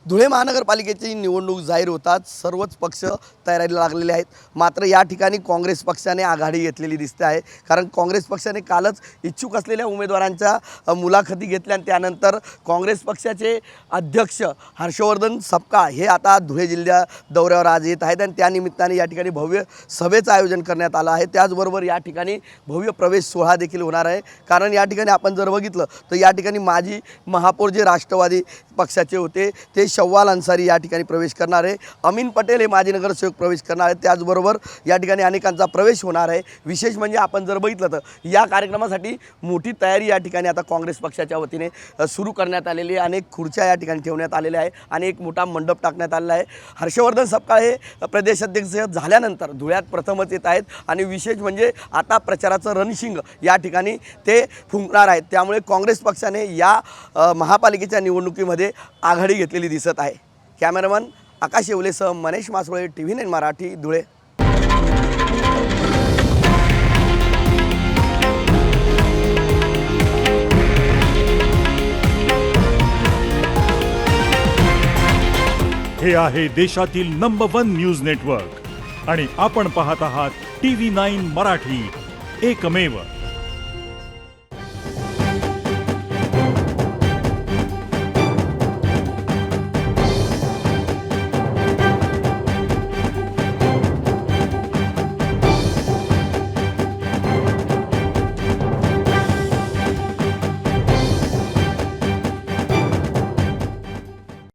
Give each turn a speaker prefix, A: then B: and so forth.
A: धुळे महानगरपालिकेची निवडणूक जाहीर होताच सर्वच पक्ष तयारीला लागलेले आहेत। मात्र या ठिकाणी काँग्रेस पक्षाने आघाडी घेतलेली दिसते आहे, कारण काँग्रेस पक्षाने कालच इच्छुक असलेल्या उमेदवारांच्या मुलाखती घेतल्या आणि त्यानंतर काँग्रेस पक्षाचे अध्यक्ष हर्षवर्धन सपकाळ हे आता धुळे जिल्ह्या दौऱ्यावर आज येत आहेत आणि त्यानिमित्ताने या ठिकाणी भव्य सभेचं आयोजन करण्यात आलं आहे। त्याचबरोबर या ठिकाणी भव्य प्रवेश सोहळा देखील होणार आहे, कारण या ठिकाणी आपण जर बघितलं तर या ठिकाणी माजी महापौर जे राष्ट्रवादी पक्षाचे होते ते शव्वाल अन्सारी या ठिकाणी प्रवेश करणार आहे। अमीन पटेल हे माजी नगरसेवक प्रवेश करणार आहेत। त्याचबरोबर या ठिकाणी अनेकांचा प्रवेश होणार आहे। विशेष म्हणजे आपण जर बघितलं तर या कार्यक्रमासाठी मोठी तयारी या ठिकाणी आता काँग्रेस पक्षाच्या वतीने सुरू करण्यात आलेली आहे। अनेक खुर्च्या या ठिकाणी ठेवण्यात आलेल्या आहे आणि एक मोठा मंडप टाकण्यात आलेला आहे। हर्षवर्धन सपकाळ हे प्रदेशाध्यक्ष झाल्यानंतर धुळ्यात प्रथमच येत आहेत आणि विशेष म्हणजे आता प्रचाराचं रणशिंग या ठिकाणी ते फुंकणार आहेत। त्यामुळे काँग्रेस पक्षाने या महापालिकेच्या निवडणुकीमध्ये आघाडी घेतलेली दिसत आहे। कॅमेरामन आकाश येवलेसह मनीष मासवळे, TV9 मराठी, धुळे।
B: हे आहे देशातील नंबर 1 न्यूज नेटवर्क आणि आपण पाहत आहात TV9 मराठी, एकमेव।